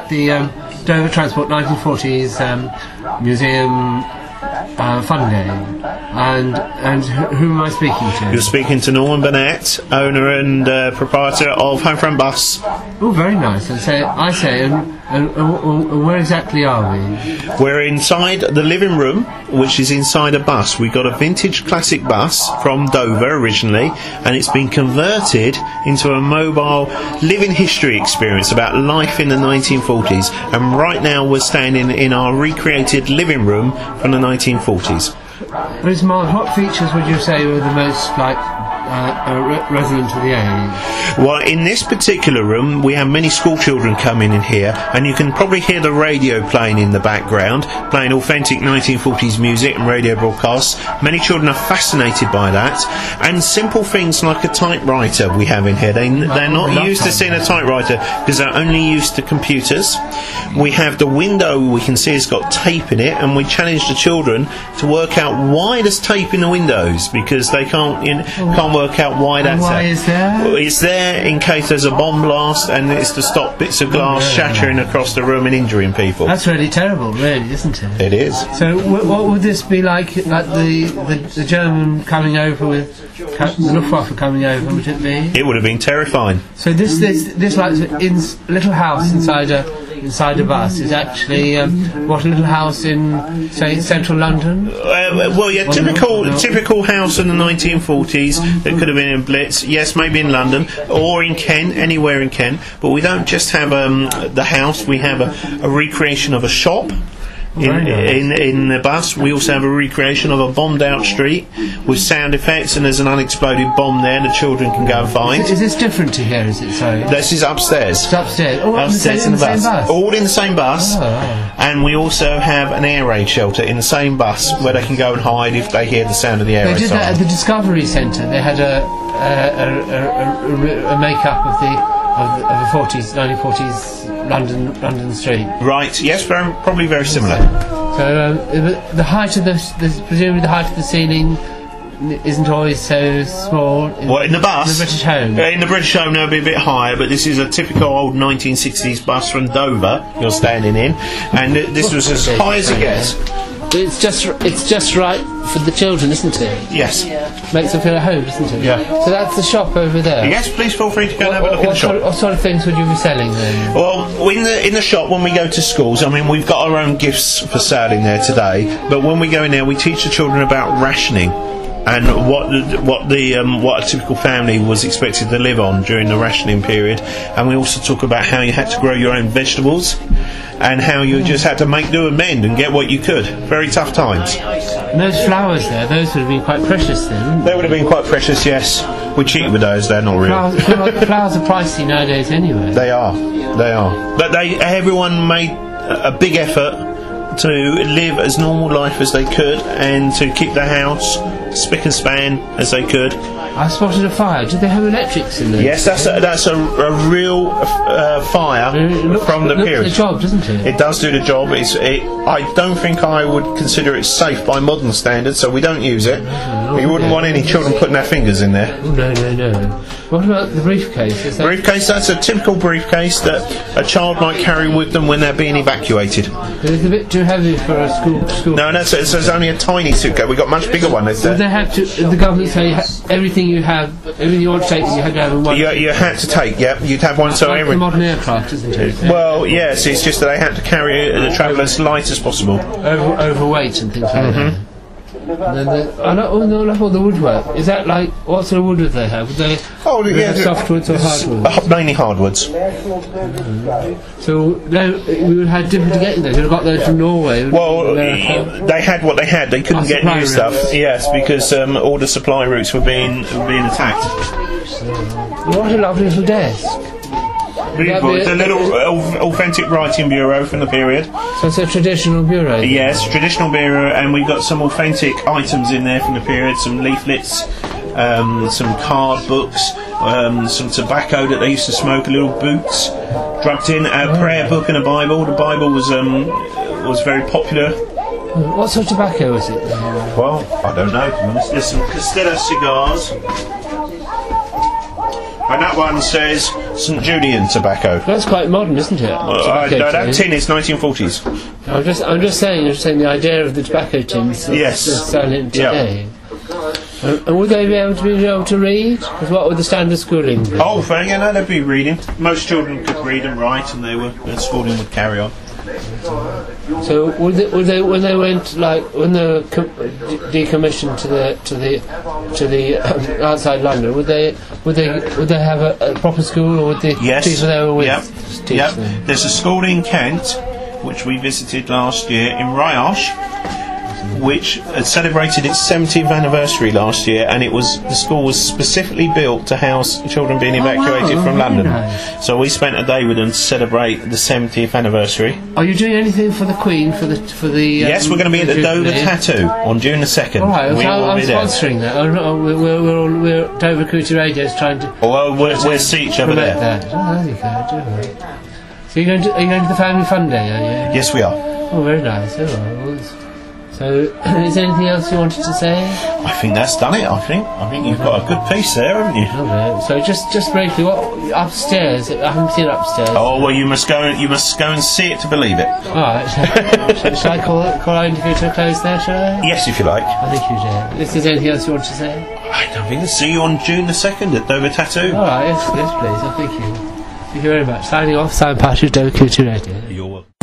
the Dover Transport 1940s Museum Fun Day, and who am I speaking to? You're speaking to Norman Burnett, owner and proprietor of Homefront Bus. Oh, very nice. And where exactly are we? We're inside the living room, which is inside a bus. We've got a vintage classic bus from Dover originally, and it's been converted into a mobile living history experience about life in the 1940s. And right now we're standing in our recreated living room from the 1940s. Liz Marr, what features would you say were the most resonant to the age? Well, in this particular room we have many school children coming in here, and you can probably hear the radio playing in the background, playing authentic 1940s music and radio broadcasts. Many children are fascinated by that, and simple things like a typewriter we have in here. They're not used to seeing a typewriter because they're only used to computers. We have the window we can see has got tape in it, and we challenge the children to work out why there's tape in the windows, because they can't work out why that's there. Why is there? Well, it's there in case there's a bomb blast, and it's to stop bits of glass shattering across the room and injuring people. That's really terrible, really, isn't it? It is. So what would this be like the German coming over with the Luftwaffe coming over, would it be? It would have been terrifying. So this like little house inside a bus is actually what, a little house in, say, central London? Well, yeah, typical house in the 1940s that could have been in Blitz. Yes, maybe in London or in Kent, anywhere in Kent. But we don't just have the house. We have a recreation of a shop. In the bus. We also have a recreation of a bombed out street with sound effects, and there's an unexploded bomb there the children can go and find. Is this different to here, is it so? This is upstairs. It's upstairs. All upstairs in the bus. All in the same bus. Oh. And we also have an air raid shelter in the same bus where they can go and hide if they hear the sound of the air raid. They did that at the Discovery Centre. They had a make-up of the 1940s London street. Right. Yes, probably very similar. So the height of presumably the height of the ceiling isn't always so small. In the bus? In the British Home? In the British Home they'll be a bit higher, but this is a typical old 1960s bus from Dover you're standing in, and this was as high as it gets. It's just right for the children, isn't it? Yes. Makes them feel at home, doesn't it? Yeah. So that's the shop over there. Yes, please feel free to go and have a look at the shop. What sort of things would you be selling then? Well, in the shop, when we go to schools, I mean, we've got our own gifts for sale in there today, but when we go in there we teach the children about rationing and what a typical family was expected to live on during the rationing period, and we also talk about how you had to grow your own vegetables and how you just had to make do and mend and get what you could. Very tough times. And those flowers there, those would have been quite precious then. They would have been quite precious, yes. We cheat with those, they're not real. Flowers are pricey nowadays anyway. They are. But everyone made a big effort to live as normal life as they could and to keep the house spick and span as they could. I spotted a fire. Did they have electrics in there? Yes, that's a real fire from the period. It does the job, doesn't it? It does do the job. I don't think I would consider it safe by modern standards, so we don't use it. You wouldn't want any children putting their fingers in there. Oh, no. What about the briefcase? Briefcase, that's a typical briefcase that a child might carry with them when they're being evacuated. It's a bit too heavy for a school. No, it's only a tiny suitcase. We've got a much bigger one. Would they have to, the government say everything you want to take, you had to have in one? You had to take, yeah. You'd have one, so like the modern aircraft, isn't it? Well, yes, it's just that they had to carry the travel as light as possible. Overweight and things like that. And then all the woodwork. Is that like, what sort of wood would they have? Would they have softwoods or hardwoods? Mainly hardwoods. So we would have different to get in there. You'd have got those from Norway. Well, they had what they had. They couldn't get new stuff. Yes, because all the supply routes were being attacked. What a lovely little desk. It's a little authentic writing bureau from the period. So it's a traditional bureau? Yes, traditional bureau, and we've got some authentic items in there from the period, some leaflets, some card books, some tobacco that they used to smoke, little boots, drugged in, a prayer book and a Bible. The Bible was very popular. What sort of tobacco was it? Well, I don't know. There's some Castella cigars. And that one says St Julian tobacco. That's quite modern, isn't it? No, that tin is 1940s. I'm just saying the idea of the tobacco tins. Yes. Selling today. And would they be able to read? Because what would the standard schooling be? Oh, yeah, no, they'd be reading. Most children could read and write, and their schooling would carry on. So would they when they went, like, when they were decommissioned to the outside London, would they have a proper school, or would the people they were with teach them? There's a school in Kent which we visited last year in Rioche, which had celebrated its 70th anniversary last year, and the school was specifically built to house children being evacuated from London. Nice. So we spent a day with them to celebrate the 70th anniversary. Are you doing anything for the Queen for the? Yes, we're going to be at the Dover Tattoo on June the 2nd. All right, I'm sponsoring there. that. We're Dover Community Radio's trying to. Well, we'll see each other there. That. Oh, there you go. All right. So are you going to the Family Fun Day? Are you? Yes, we are. Oh, very nice. All right. Well, so, is there anything else you wanted to say? I think that's done it. I think you've got a good piece there, haven't you? Okay. So just briefly, what upstairs? I haven't seen upstairs. Oh well, you must go and see it to believe it. All right. Shall I call our interview to a close there? Shall I? Yes, if you like. I think you do. Is there anything else you want to say? I don't think. See you on June the 2nd at Dover Tattoo. All right. Yes, please. Thank you. Thank you very much. Signing off. Simon Patrick, Dover Community Radio. You're welcome.